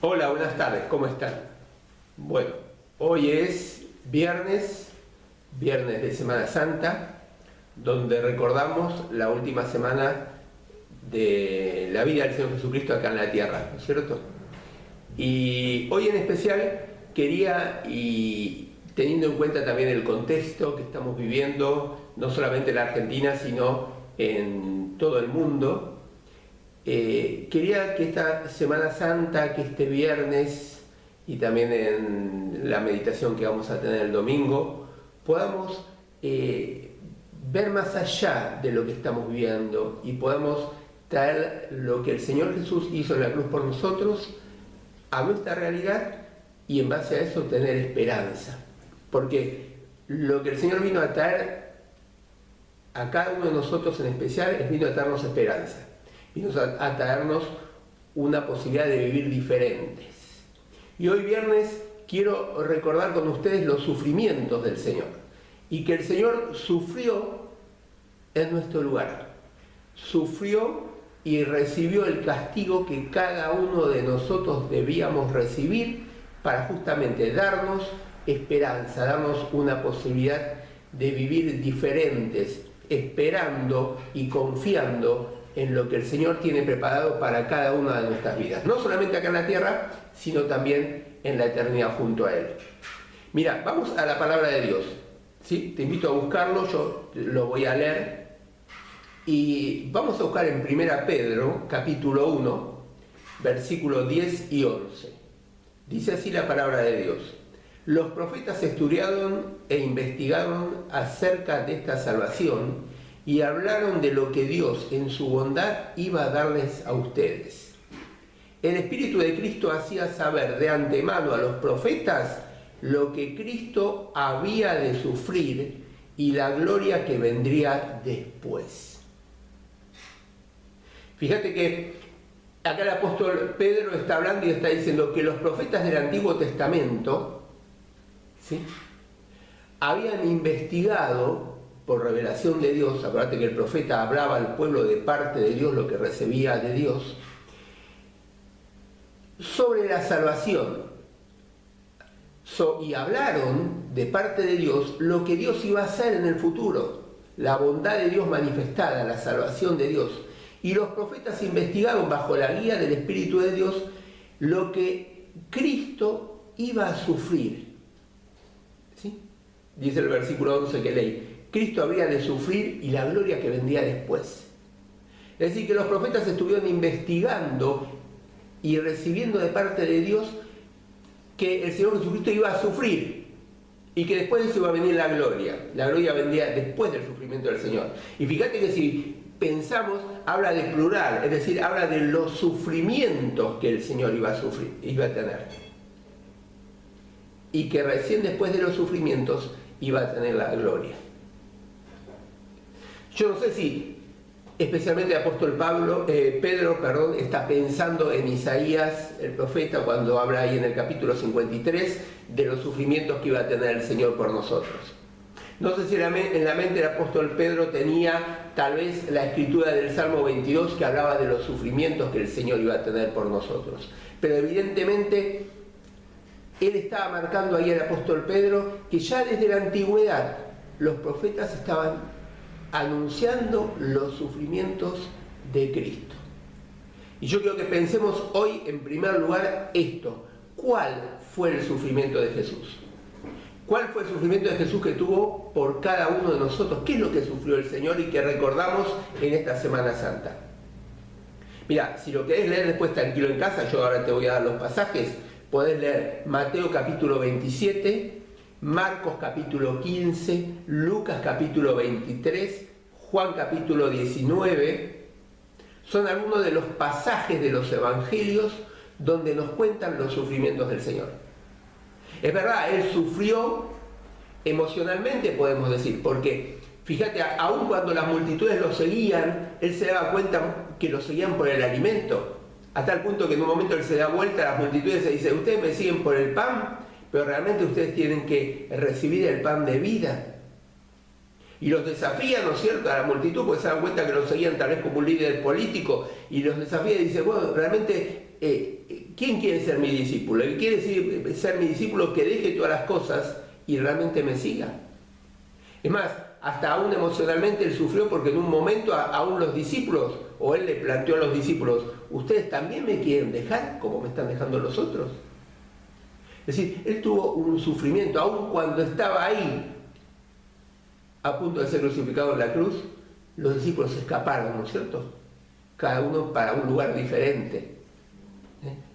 Hola, buenas tardes, ¿cómo están? Bueno, hoy es viernes de Semana Santa, donde recordamos la última semana de la vida del Señor Jesucristo acá en la tierra, ¿no es cierto? Y hoy en especial quería, y teniendo en cuenta también el contexto que estamos viviendo, no solamente en la Argentina, sino en todo el mundo, quería que esta Semana Santa, que este viernes y también en la meditación que vamos a tener el domingo, podamos ver más allá de lo que estamos viviendo y podamos traer lo que el Señor Jesús hizo en la cruz por nosotros a nuestra realidad y en base a eso tener esperanza. Porque lo que el Señor vino a traer a cada uno de nosotros en especial es vino a traernos esperanza. Vino a traernos una posibilidad de vivir diferentes. Y hoy viernes quiero recordar con ustedes los sufrimientos del Señor. Y que el Señor sufrió en nuestro lugar. Sufrió y recibió el castigo que cada uno de nosotros debíamos recibir para justamente darnos esperanza, darnos una posibilidad de vivir diferentes, esperando y confiando en lo que el Señor tiene preparado para cada una de nuestras vidas. No solamente acá en la tierra, sino también en la eternidad junto a Él. Mira, vamos a la palabra de Dios. ¿Sí? Te invito a buscarlo, yo lo voy a leer. Y vamos a buscar en 1 Pedro, capítulo 1, versículos 10 y 11. Dice así la palabra de Dios. Los profetas estudiaron e investigaron acerca de esta salvación y hablaron de lo que Dios en su bondad iba a darles a ustedes. El Espíritu de Cristo hacía saber de antemano a los profetas lo que Cristo había de sufrir y la gloria que vendría después. Fíjate que acá el apóstol Pedro está hablando y está diciendo que los profetas del Antiguo Testamento, ¿sí?, habían investigado por revelación de Dios. Acuérdate que el profeta hablaba al pueblo de parte de Dios lo que recibía de Dios, sobre la salvación. Y hablaron de parte de Dios lo que Dios iba a hacer en el futuro, la bondad de Dios manifestada, la salvación de Dios. Y los profetas investigaron bajo la guía del Espíritu de Dios lo que Cristo iba a sufrir. ¿Sí? Dice el versículo 11 que leí. Cristo habría de sufrir y la gloria que vendría después. Es decir, que los profetas estuvieron investigando y recibiendo de parte de Dios que el Señor Jesucristo iba a sufrir y que después de eso iba a venir la gloria. La gloria vendría después del sufrimiento del Señor. Y fíjate que si pensamos, habla de plural, es decir, habla de los sufrimientos que el Señor iba a sufrir, iba a tener. Y que recién después de los sufrimientos iba a tener la gloria. Yo no sé si especialmente el apóstol Pedro está pensando en Isaías, el profeta, cuando habla ahí en el capítulo 53 de los sufrimientos que iba a tener el Señor por nosotros. No sé si en la mente el apóstol Pedro tenía tal vez la escritura del Salmo 22 que hablaba de los sufrimientos que el Señor iba a tener por nosotros. Pero evidentemente él estaba marcando ahí al apóstol Pedro que ya desde la antigüedad los profetas estaban anunciando los sufrimientos de Cristo. Y yo quiero que pensemos hoy en primer lugar esto. ¿Cuál fue el sufrimiento de Jesús? ¿Cuál fue el sufrimiento de Jesús que tuvo por cada uno de nosotros? ¿Qué es lo que sufrió el Señor y que recordamos en esta Semana Santa? Mira, si lo querés leer después tranquilo en casa, yo ahora te voy a dar los pasajes. Podés leer Mateo capítulo 27, Marcos capítulo 15, Lucas capítulo 23, Juan capítulo 19. Son algunos de los pasajes de los evangelios donde nos cuentan los sufrimientos del Señor. Es verdad, Él sufrió emocionalmente, podemos decir, porque fíjate, aun cuando las multitudes lo seguían, Él se daba cuenta que lo seguían por el alimento, a tal punto que en un momento Él se da vuelta a las multitudes y dice: ustedes me siguen por el pan, pero realmente ustedes tienen que recibir el pan de vida. Y los desafía, ¿no es cierto?, a la multitud, porque se dan cuenta que lo seguían tal vez como un líder político, y los desafía y dice: bueno, realmente ¿quién quiere ser mi discípulo? El que quiere ser mi discípulo que deje todas las cosas y realmente me siga. Es más, hasta aún emocionalmente él sufrió porque en un momento aún los discípulos, o él le planteó a los discípulos, ¿ustedes también me quieren dejar como me están dejando los otros? Es decir, él tuvo un sufrimiento, aún cuando estaba ahí, a punto de ser crucificado en la cruz, los discípulos escaparon, ¿no es cierto? Cada uno para un lugar diferente.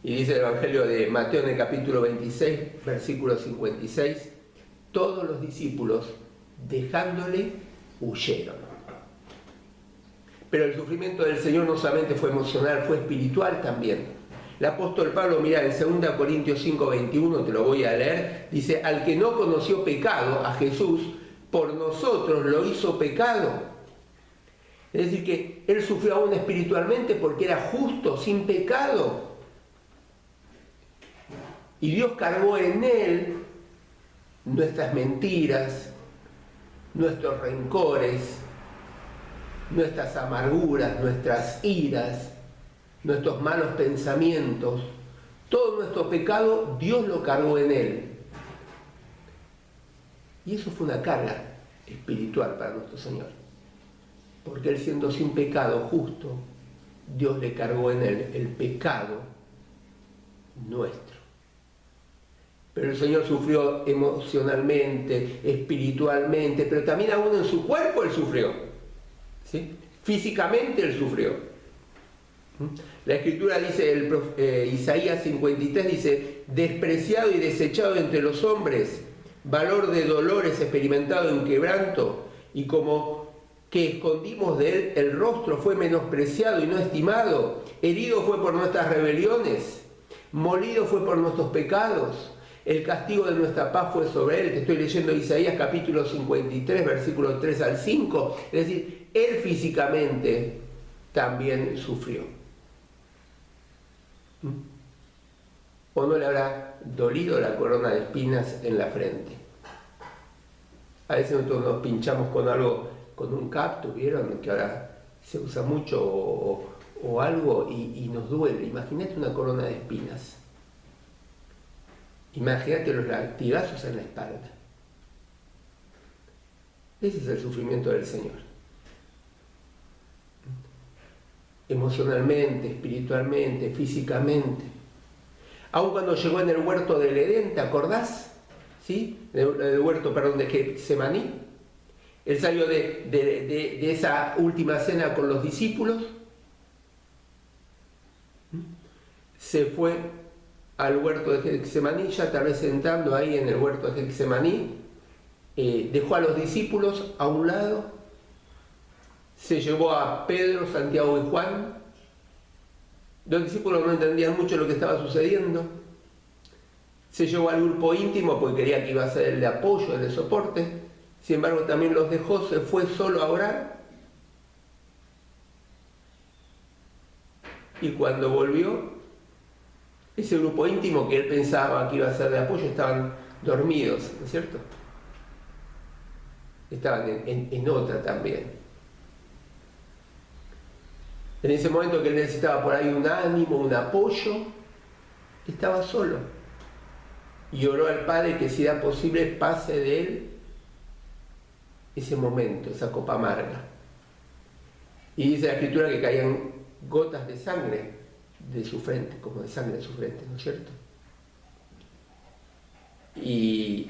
Y dice el Evangelio de Mateo en el capítulo 26, versículo 56, todos los discípulos, dejándole, huyeron. Pero el sufrimiento del Señor no solamente fue emocional, fue espiritual también. El apóstol Pablo, mira, en 2 Corintios 5, 21, te lo voy a leer, dice, al que no conoció pecado, a Jesús, por nosotros lo hizo pecado. Es decir, que él sufrió aún espiritualmente porque era justo, sin pecado. Y Dios cargó en él nuestras mentiras, nuestros rencores, nuestras amarguras, nuestras iras, nuestros malos pensamientos. Todo nuestro pecado, Dios lo cargó en él. Y eso fue una carga espiritual para nuestro Señor. Porque él, siendo sin pecado, justo, Dios le cargó en él el pecado nuestro. Pero el Señor sufrió emocionalmente, espiritualmente, pero también aún en su cuerpo él sufrió. ¿Sí? Físicamente él sufrió. La Escritura dice, Isaías 53 dice, despreciado y desechado entre los hombres, valor de dolores experimentado en quebranto, y como que escondimos de él el rostro, fue menospreciado y no estimado, herido fue por nuestras rebeliones, molido fue por nuestros pecados, el castigo de nuestra paz fue sobre él. Te estoy leyendo Isaías capítulo 53, versículos 3 al 5, es decir, él físicamente también sufrió. ¿O no le habrá dolido la corona de espinas en la frente? A veces nosotros nos pinchamos con algo, con un cactus, ¿vieron? Que ahora se usa mucho o algo y nos duele. Imagínate una corona de espinas. Imagínate los latigazos en la espalda. Ese es el sufrimiento del Señor. Emocionalmente, espiritualmente, físicamente. Aun cuando llegó en el huerto del Edén, ¿te acordás? ¿Sí? El huerto, perdón, de Getsemaní. Él salió de esa última cena con los discípulos. Se fue al huerto de Getsemaní, ya tal vez sentando ahí en el huerto de Getsemaní, dejó a los discípulos a un lado, se llevó a Pedro, Santiago y Juan. Los discípulos no entendían mucho lo que estaba sucediendo. Se llevó al grupo íntimo porque quería que iba a ser el de apoyo, el de soporte. Sin embargo, también los dejó, se fue solo a orar. Y cuando volvió, ese grupo íntimo que él pensaba que iba a ser de apoyo, estaban dormidos, ¿no es cierto? Estaban en otra también. En ese momento que él necesitaba por ahí un ánimo, un apoyo, estaba solo. Y oró al Padre que, si era posible, pase de él ese momento, esa copa amarga. Y dice la Escritura que caían gotas de sangre de su frente, como de sangre de su frente, ¿no es cierto? Y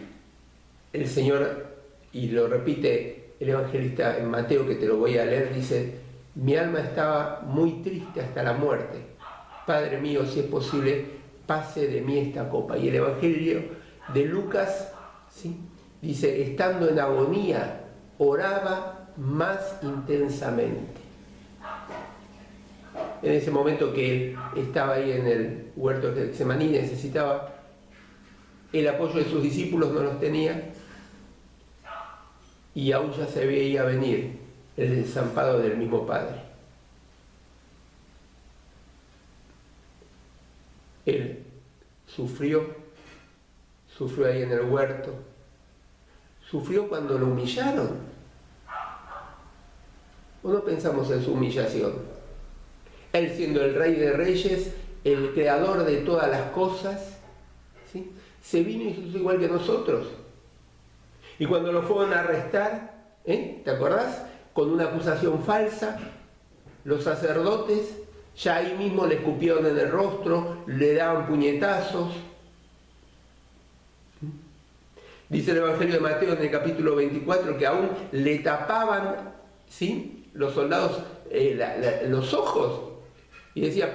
el Señor, y lo repite el evangelista en Mateo, que te lo voy a leer, dice: mi alma estaba muy triste hasta la muerte. Padre mío, si es posible, pase de mí esta copa. Y el evangelio de Lucas, ¿sí?, dice: estando en agonía, oraba más intensamente. En ese momento que él estaba ahí en el huerto de Getsemaní, necesitaba el apoyo de sus discípulos, no los tenía, y aún ya se veía venir el desamparo del mismo Padre. Él sufrió ahí en el huerto, sufrió cuando lo humillaron. ¿O no pensamos en su humillación? Él, siendo el Rey de Reyes, el creador de todas las cosas, ¿sí? Se vino y hizo igual que nosotros. Y cuando lo fueron a arrestar, ¿te acordás? Con una acusación falsa, los sacerdotes ya ahí mismo le escupieron en el rostro, le daban puñetazos. Dice el Evangelio de Mateo en el capítulo 24 que aún le tapaban, ¿sí?, los soldados los ojos, y decía,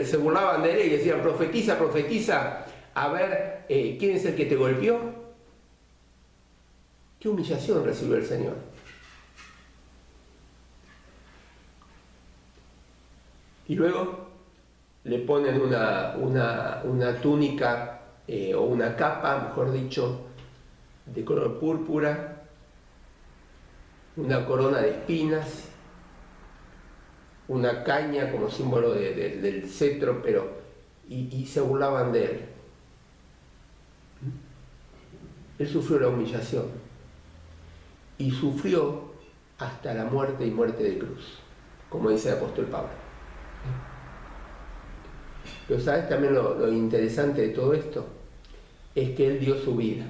se burlaban de él y decían: profetiza, profetiza, a ver quién es el que te golpeó. Qué humillación recibió el Señor. Y luego le ponen una túnica o una capa, mejor dicho, de color púrpura, una corona de espinas, una caña como símbolo del cetro, y se burlaban de él. Él sufrió la humillación y sufrió hasta la muerte y muerte de cruz, como dice el apóstol Pablo. Pero ¿sabes también lo interesante de todo esto? Es que Él dio su vida.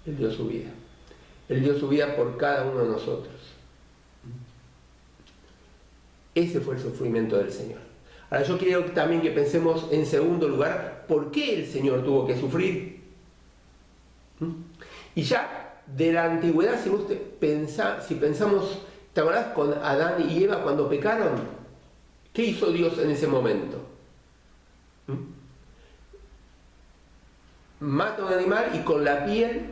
Él dio su vida. Él dio su vida por cada uno de nosotros. Ese fue el sufrimiento del Señor. Ahora yo quiero también que pensemos en segundo lugar, ¿por qué el Señor tuvo que sufrir? Y ya de la antigüedad, si pensamos, ¿te acordás con Adán y Eva cuando pecaron? ¿Qué hizo Dios en ese momento? Mata un animal y con la piel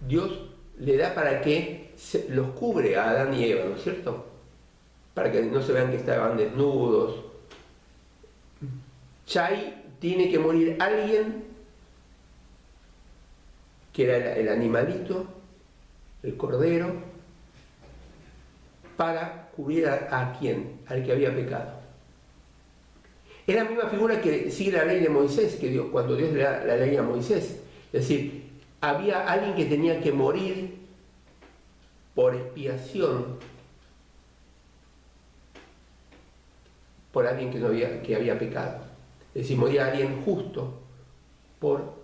Dios le da para que los cubre a Adán y Eva, ¿no es cierto? Para que no se vean que estaban desnudos. Ya ahí tiene que morir alguien, que era el animalito, el cordero, para cubrir a quién, al que había pecado. Es la misma figura que sigue la ley de Moisés, cuando Dios le da la ley a Moisés. Es decir, había alguien que tenía que morir por expiación por alguien que había pecado. Es decir, moría alguien justo por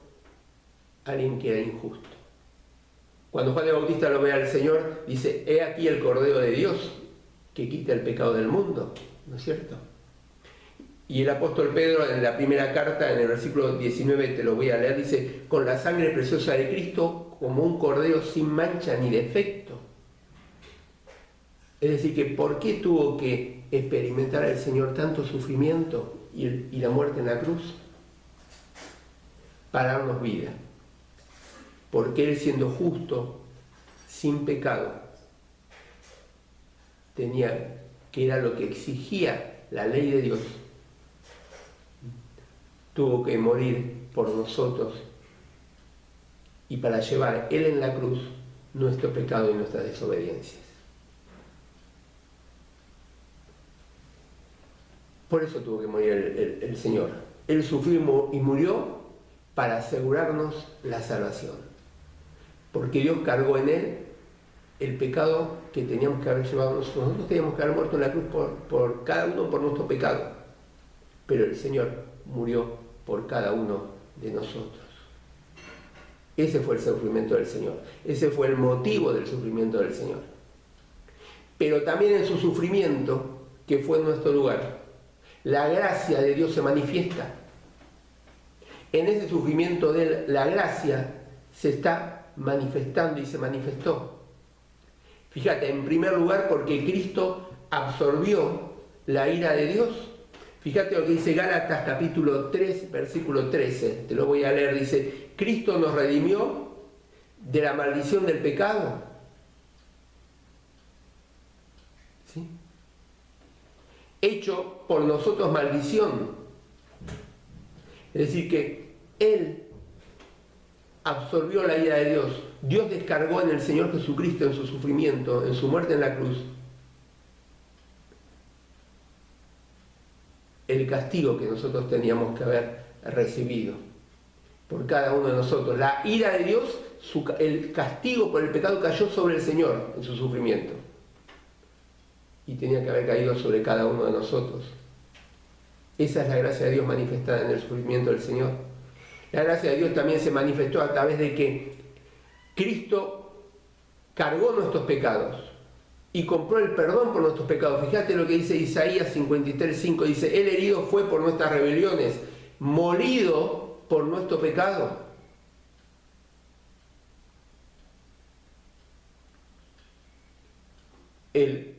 alguien que era injusto. Cuando Juan el Bautista lo ve al Señor, dice: he aquí el Cordero de Dios que quita el pecado del mundo, ¿no es cierto? Y el apóstol Pedro, en la primera carta, en el versículo 19, te lo voy a leer, dice: con la sangre preciosa de Cristo, como un cordero sin mancha ni defecto. Es decir, que ¿por qué tuvo que experimentar el Señor tanto sufrimiento y la muerte en la cruz? Para darnos vida. Porque Él, siendo justo, sin pecado, tenía, que era lo que exigía la ley de Dios, tuvo que morir por nosotros y para llevar Él en la cruz nuestro pecado y nuestras desobediencias. Por eso tuvo que morir el Señor. Él sufrió y murió para asegurarnos la salvación. Porque Dios cargó en Él el pecado que teníamos que haber llevado nosotros. Nosotros teníamos que haber muerto en la cruz por cada uno por nuestro pecado. Pero el Señor murió por cada uno de nosotros. Ese fue el sufrimiento del Señor. Ese fue el motivo del sufrimiento del Señor. Pero también en su sufrimiento, que fue en nuestro lugar, la gracia de Dios se manifiesta. En ese sufrimiento de Él, la gracia se está manifestando y se manifestó. Fíjate, en primer lugar, porque Cristo absorbió la ira de Dios. Fíjate lo que dice Gálatas capítulo 3, versículo 13. Te lo voy a leer. Dice: Cristo nos redimió de la maldición del pecado. ¿Sí? Hecho por nosotros maldición. Es decir, que Él absorbió la ira de Dios. Dios descargó en el Señor Jesucristo, en su sufrimiento, en su muerte en la cruz, el castigo que nosotros teníamos que haber recibido por cada uno de nosotros. La ira de Dios, el castigo por el pecado cayó sobre el Señor en su sufrimiento. Y tenía que haber caído sobre cada uno de nosotros. Esa es la gracia de Dios manifestada en el sufrimiento del Señor. La gracia de Dios también se manifestó a través de que Cristo cargó nuestros pecados y compró el perdón por nuestros pecados. Fíjate lo que dice Isaías 53:5, dice: Él herido fue por nuestras rebeliones, molido por nuestro pecado. Él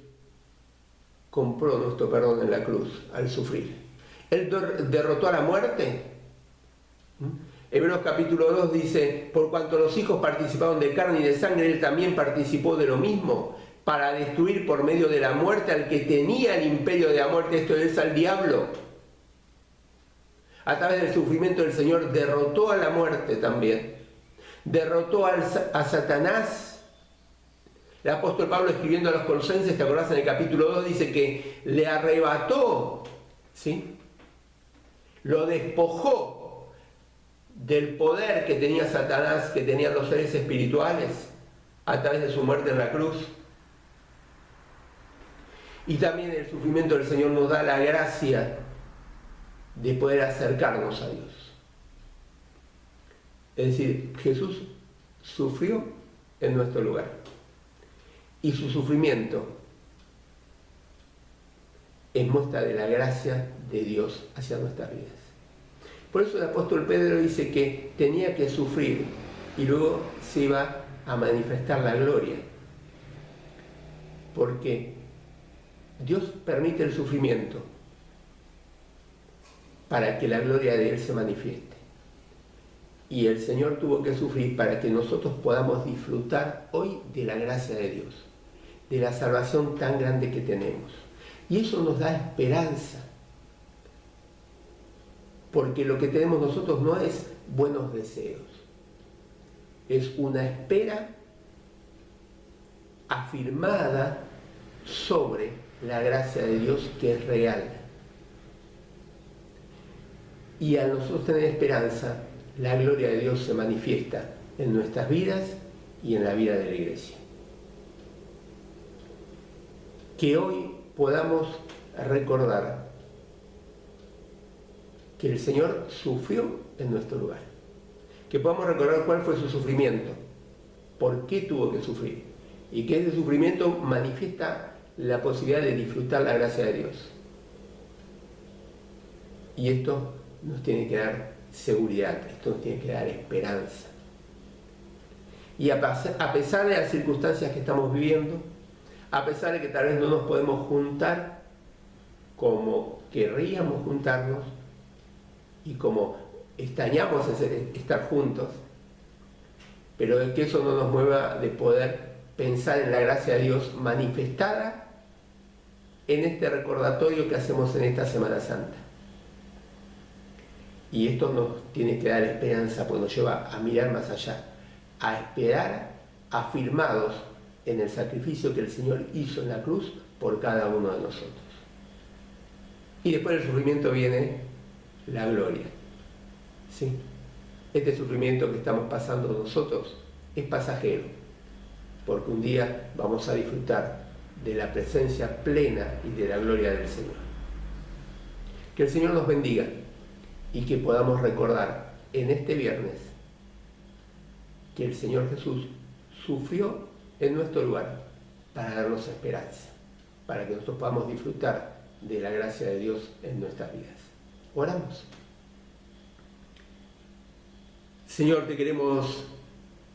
compró nuestro perdón en la cruz al sufrir. Él derrotó a la muerte. Hebreos capítulo 2 dice: por cuanto los hijos participaron de carne y de sangre, Él también participó de lo mismo, para destruir por medio de la muerte al que tenía el imperio de la muerte, esto es, al diablo. A través del sufrimiento del Señor derrotó a la muerte también. Derrotó a Satanás. El apóstol Pablo, escribiendo a los Colosenses, ¿te acordás? En el capítulo 2 dice que le arrebató, ¿sí? Lo despojó del poder que tenía Satanás, que tenían los seres espirituales, a través de su muerte en la cruz. Y también el sufrimiento del Señor nos da la gracia de poder acercarnos a Dios. Es decir, Jesús sufrió en nuestro lugar. Y su sufrimiento es muestra de la gracia de Dios hacia nuestras vidas. Por eso el apóstol Pedro dice que tenía que sufrir y luego se iba a manifestar la gloria. Porque Dios permite el sufrimiento para que la gloria de Él se manifieste. Y el Señor tuvo que sufrir para que nosotros podamos disfrutar hoy de la gracia de Dios, de la salvación tan grande que tenemos. Y eso nos da esperanza, porque lo que tenemos nosotros no es buenos deseos, es una espera afirmada sobre la gracia de Dios, que es real. Y al nosotros tener esperanza, la gloria de Dios se manifiesta en nuestras vidas y en la vida de la iglesia. Que hoy podamos recordar que el Señor sufrió en nuestro lugar. Que podamos recordar cuál fue su sufrimiento, por qué tuvo que sufrir, y que ese sufrimiento manifiesta la posibilidad de disfrutar la gracia de Dios. Y esto nos tiene que dar seguridad, esto nos tiene que dar esperanza. Y a pesar de las circunstancias que estamos viviendo, a pesar de que tal vez no nos podemos juntar como querríamos juntarnos y como extrañamos estar juntos, pero de que eso no nos mueva de poder pensar en la gracia de Dios manifestada en este recordatorio que hacemos en esta Semana Santa. Y esto nos tiene que dar esperanza, pues nos lleva a mirar más allá, a esperar afirmados en el sacrificio que el Señor hizo en la cruz por cada uno de nosotros. Y después del sufrimiento viene la gloria. ¿Sí? Este sufrimiento que estamos pasando nosotros es pasajero, porque un día vamos a disfrutar de la presencia plena y de la gloria del Señor. Que el Señor nos bendiga y que podamos recordar en este viernes que el Señor Jesús sufrió en nuestro lugar para darnos esperanza, para que nosotros podamos disfrutar de la gracia de Dios en nuestras vidas. Oramos. Señor, te queremos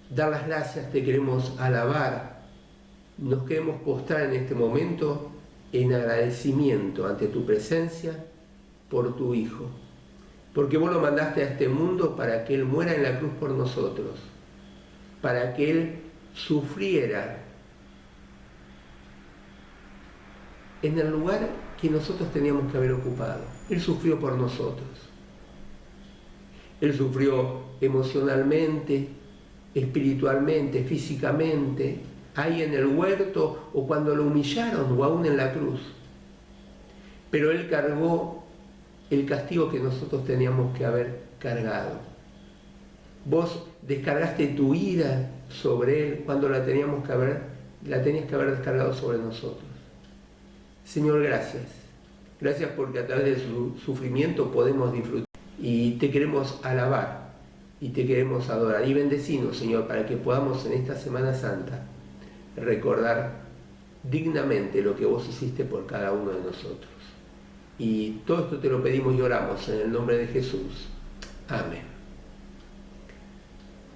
dar las gracias, te queremos alabar, nos queremos postrar en este momento en agradecimiento ante tu presencia por tu Hijo, porque vos lo mandaste a este mundo para que Él muera en la cruz por nosotros, para que Él sufriera en el lugar que nosotros teníamos que haber ocupado. Él sufrió por nosotros. Él sufrió emocionalmente, espiritualmente, físicamente, ahí en el huerto o cuando lo humillaron o aún en la cruz. Pero Él cargó el castigo que nosotros teníamos que haber cargado. Vos descargaste tu ira sobre Él cuando la tenías que haber descargado sobre nosotros. Señor, gracias. Gracias porque a través de su sufrimiento podemos disfrutar. Y te queremos alabar y te queremos adorar. Y bendecinos, Señor, para que podamos en esta Semana Santa recordar dignamente lo que vos hiciste por cada uno de nosotros. Y todo esto te lo pedimos y oramos en el nombre de Jesús. Amén.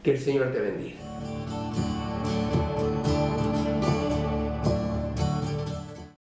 Que el Señor te bendiga.